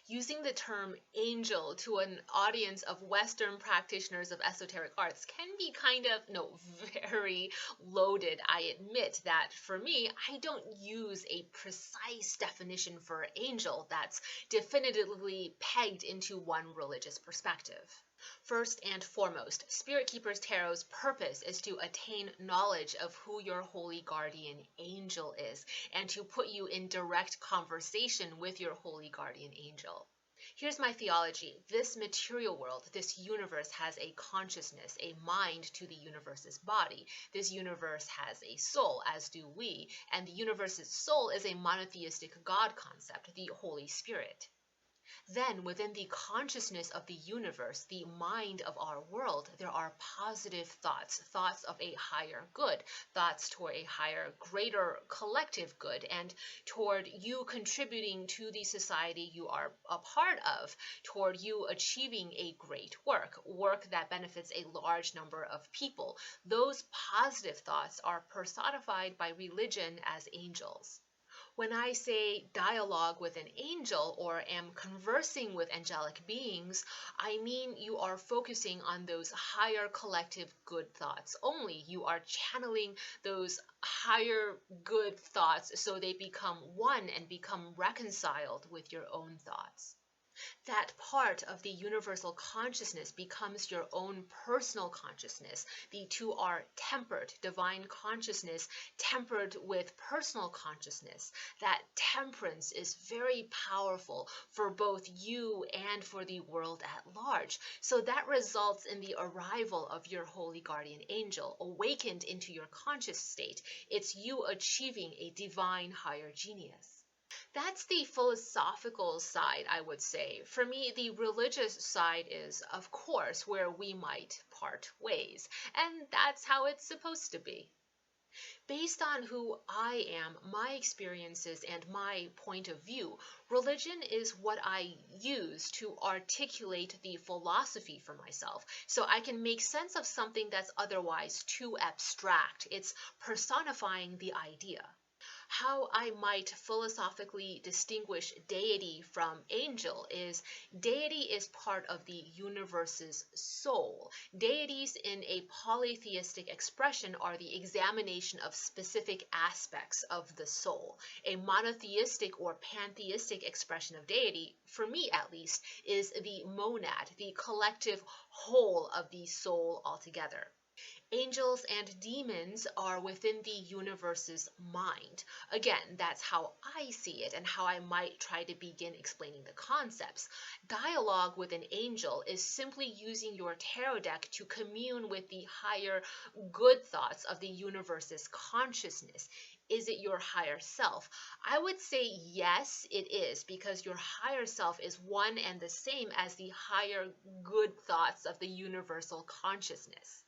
Using the term angel to an audience of Western practitioners of esoteric arts can be kind of, no, very loaded. I admit that for me, I don't use a precise definition for angel that's definitively pegged into one religious perspective. First and foremost, Spirit Keepers Tarot's purpose is to attain knowledge of who your holy guardian angel is and to put you in direct conversation with your holy guardian angel. Here's my theology. This material world, this universe has a consciousness, a mind to the universe's body. This universe has a soul, as do we, and the universe's soul is a monotheistic God concept, the Holy Spirit. Then, within the consciousness of the universe, the mind of our world, there are positive thoughts, thoughts of a higher good, thoughts toward a higher, greater collective good, and toward you contributing to the society you are a part of, toward you achieving a great work, work that benefits a large number of people. Those positive thoughts are personified by religion as angels. When I say dialogue with an angel or am conversing with angelic beings, I mean you are focusing on those higher collective good thoughts only. You are channeling those higher good thoughts so they become one and become reconciled with your own thoughts. That part of the universal consciousness becomes your own personal consciousness. The two are tempered, divine consciousness tempered with personal consciousness. That temperance is very powerful for both you and for the world at large. So that results in the arrival of your holy guardian angel, awakened into your conscious state. It's you achieving a divine higher genius. That's the philosophical side, I would say. For me, the religious side is, of course, where we might part ways, and that's how it's supposed to be. Based on who I am, my experiences, and my point of view, religion is what I use to articulate the philosophy for myself, so I can make sense of something that's otherwise too abstract. It's personifying the idea. How I might philosophically distinguish deity from angel is deity is part of the universe's soul. Deities in a polytheistic expression are the examination of specific aspects of the soul. A monotheistic or pantheistic expression of deity, for me at least, is the monad, the collective whole of the soul altogether. Angels and demons are within the universe's mind. Again, that's how I see it and how I might try to begin explaining the concepts. Dialogue with an angel is simply using your tarot deck to commune with the higher good thoughts of the universe's consciousness. Is it your higher self? I would say yes, it is, because your higher self is one and the same as the higher good thoughts of the universal consciousness.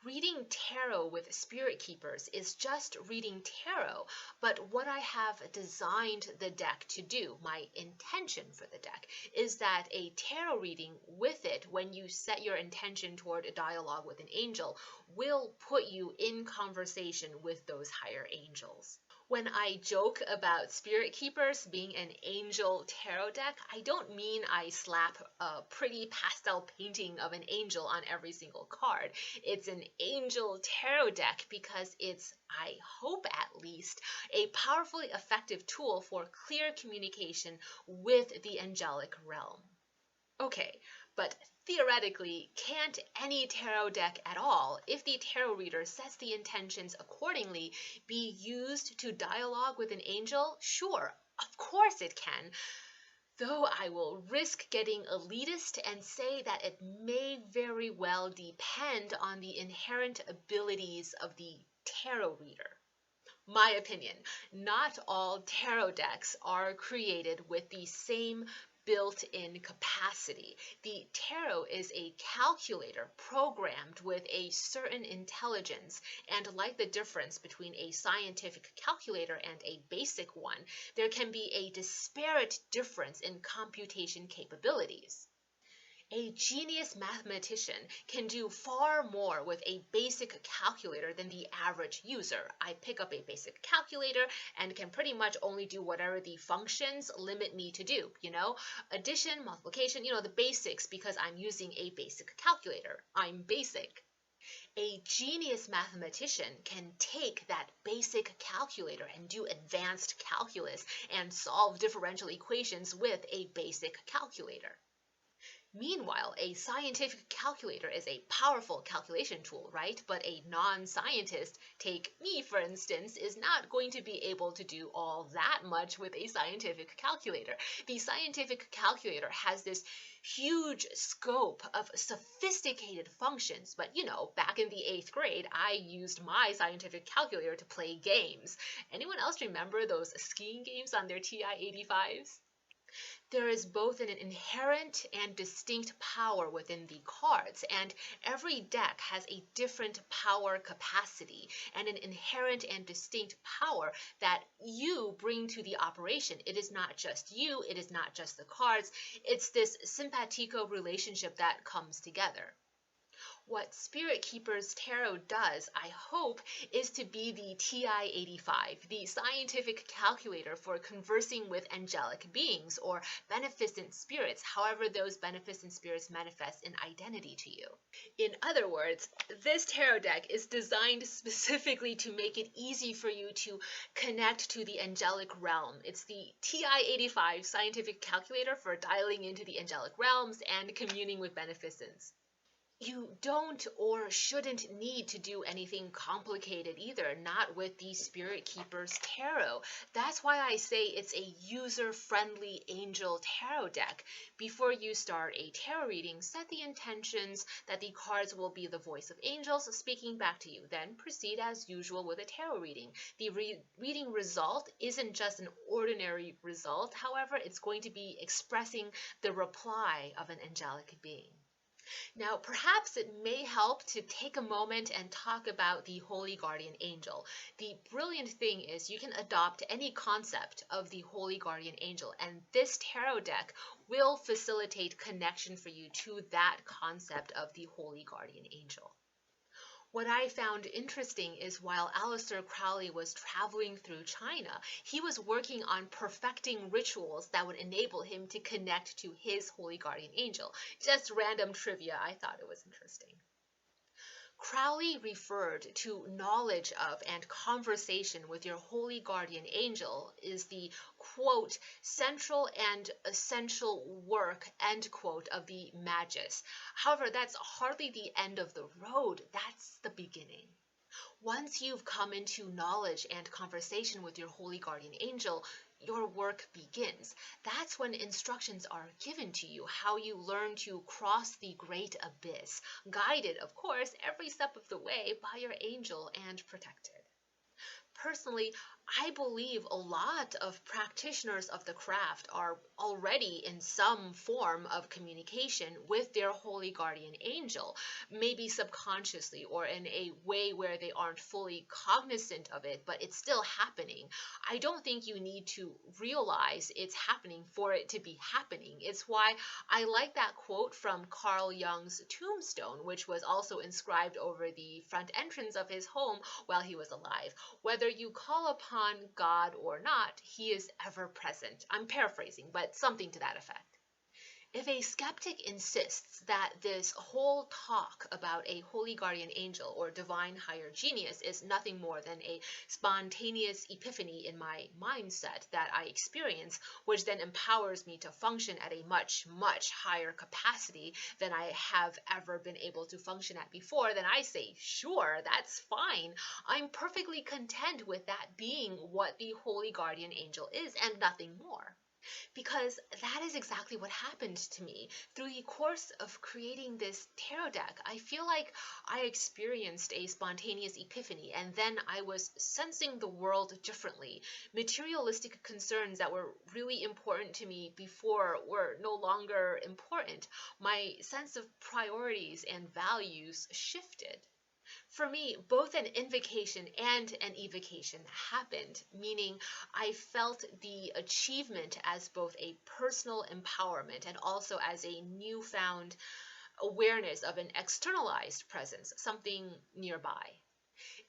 Reading tarot with spirit keepers is just reading tarot, but what I have designed the deck to do, my intention for the deck, is that a tarot reading with it, when you set your intention toward a dialogue with an angel, will put you in conversation with those higher angels. When I joke about spirit keepers being an angel tarot deck, I don't mean I slap a pretty pastel painting of an angel on every single card. It's an angel tarot deck because it's, I hope at least, a powerfully effective tool for clear communication with the angelic realm. Okay, but theoretically, can't any tarot deck at all, if the tarot reader sets the intentions accordingly, be used to dialogue with an angel? Sure, of course it can. Though I will risk getting elitist and say that it may very well depend on the inherent abilities of the tarot reader. My opinion, not all tarot decks are created with the same built-in capacity. The tarot is a calculator programmed with a certain intelligence, and like the difference between a scientific calculator and a basic one, there can be a disparate difference in computation capabilities. A genius mathematician can do far more with a basic calculator than the average user. I pick up a basic calculator and can pretty much only do whatever the functions limit me to do, addition, multiplication, the basics because I'm using a basic calculator. I'm basic. A genius mathematician can take that basic calculator and do advanced calculus and solve differential equations with a basic calculator. Meanwhile, a scientific calculator is a powerful calculation tool, right? But a non-scientist, take me for instance, is not going to be able to do all that much with a scientific calculator. The scientific calculator has this huge scope of sophisticated functions, but back in the 8th grade, I used my scientific calculator to play games. Anyone else remember those skiing games on their TI-85s? There is both an inherent and distinct power within the cards, and every deck has a different power capacity and an inherent and distinct power that you bring to the operation. It is not just you, it is not just the cards, it's this simpatico relationship that comes together. What Spirit Keepers Tarot does, I hope, is to be the TI-85, the scientific calculator for conversing with angelic beings or beneficent spirits, however those beneficent spirits manifest in identity to you. In other words, this tarot deck is designed specifically to make it easy for you to connect to the angelic realm. It's the TI-85 scientific calculator for dialing into the angelic realms and communing with beneficence. You don't or shouldn't need to do anything complicated either, not with the Spirit Keepers Tarot. That's why I say it's a user-friendly angel tarot deck. Before you start a tarot reading, set the intentions that the cards will be the voice of angels speaking back to you. Then proceed as usual with a tarot reading. The reading result isn't just an ordinary result, however, it's going to be expressing the reply of an angelic being. Now, perhaps it may help to take a moment and talk about the Holy Guardian Angel. The brilliant thing is you can adopt any concept of the Holy Guardian Angel, and this tarot deck will facilitate connection for you to that concept of the Holy Guardian Angel. What I found interesting is while Aleister Crowley was traveling through China, he was working on perfecting rituals that would enable him to connect to his holy guardian angel. Just random trivia, I thought it was interesting. Crowley referred to knowledge of and conversation with your holy guardian angel is the, quote, central and essential work, end quote, of the Magus. However, that's hardly the end of the road, that's the beginning. Once you've come into knowledge and conversation with your holy guardian angel, your work begins. That's when instructions are given to you, how you learn to cross the great abyss, guided, of course, every step of the way by your angel and protected. Personally, I believe a lot of practitioners of the craft are already in some form of communication with their holy guardian angel, maybe subconsciously or in a way where they aren't fully cognizant of it, but it's still happening. I don't think you need to realize it's happening for it to be happening. It's why I like that quote from Carl Jung's tombstone, which was also inscribed over the front entrance of his home while he was alive. Whether you call upon God or not, he is ever present. I'm paraphrasing, but something to that effect. If a skeptic insists that this whole talk about a holy guardian angel or divine higher genius is nothing more than a spontaneous epiphany in my mindset that I experience, which then empowers me to function at a much, much higher capacity than I have ever been able to function at before, then I say, sure, that's fine. I'm perfectly content with that being what the holy guardian angel is and nothing more. Because that is exactly what happened to me. Through the course of creating this tarot deck, I feel like I experienced a spontaneous epiphany, and then I was sensing the world differently. Materialistic concerns that were really important to me before were no longer important. My sense of priorities and values shifted. For me, both an invocation and an evocation happened, meaning I felt the achievement as both a personal empowerment and also as a newfound awareness of an externalized presence, something nearby.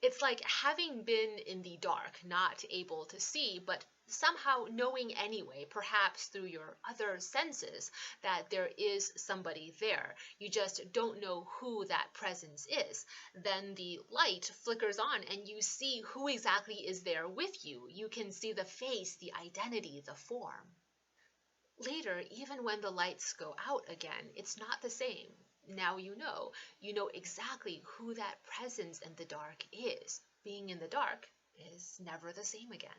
It's like having been in the dark, not able to see, but somehow knowing anyway, perhaps through your other senses, that there is somebody there. You just don't know who that presence is. Then the light flickers on and you see who exactly is there with you. You can see the face, the identity, the form. Later, even when the lights go out again, it's not the same. Now you know exactly who that presence in the dark is. Being in the dark is never the same again.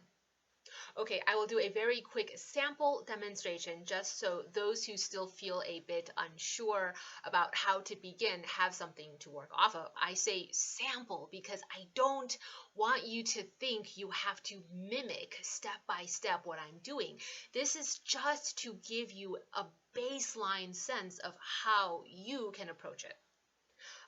Okay, I will do a very quick sample demonstration just so those who still feel a bit unsure about how to begin have something to work off of. I say sample because I don't want you to think you have to mimic step by step what I'm doing. This is just to give you a baseline sense of how you can approach it.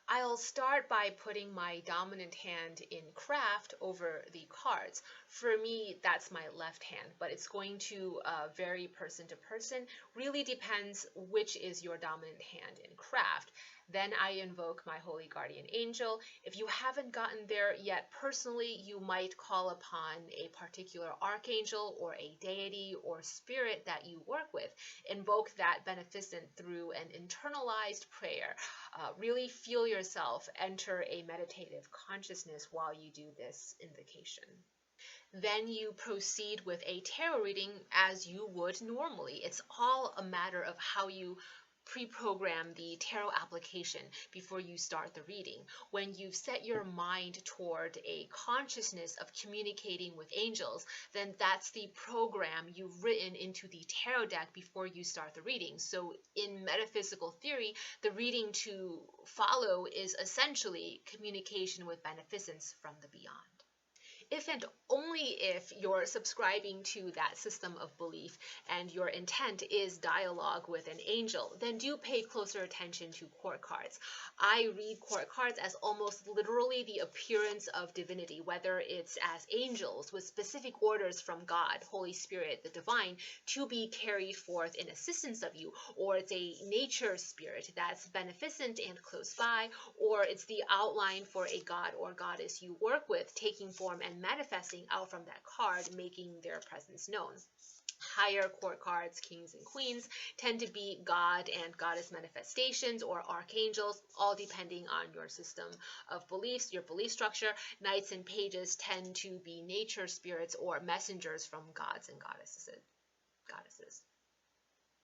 I'll start by putting my dominant hand in craft over the cards. For me, that's my left hand, but it's going to vary person to person. Really depends which is your dominant hand in craft. Then I invoke my holy guardian angel. If you haven't gotten there yet personally, you might call upon a particular archangel or a deity or spirit that you work with. Invoke that beneficent through an internalized prayer. Really feel yourself enter a meditative consciousness while you do this invocation. Then you proceed with a tarot reading as you would normally. It's all a matter of how you pre-program the tarot application before you start the reading. When you've set your mind toward a consciousness of communicating with angels, then that's the program you've written into the tarot deck before you start the reading. So in metaphysical theory, the reading to follow is essentially communication with beneficence from the beyond. If and only if you're subscribing to that system of belief and your intent is dialogue with an angel, then do pay closer attention to court cards. I read court cards as almost literally the appearance of divinity, whether it's as angels with specific orders from God, Holy Spirit, the divine, to be carried forth in assistance of you, or it's a nature spirit that's beneficent and close by, or it's the outline for a god or goddess you work with taking form and manifesting out from that card, making their presence known. Higher court cards, kings and queens, tend to be god and goddess manifestations or archangels, all depending on your system of beliefs, your belief structure. Knights and pages tend to be nature spirits or messengers from gods and goddesses.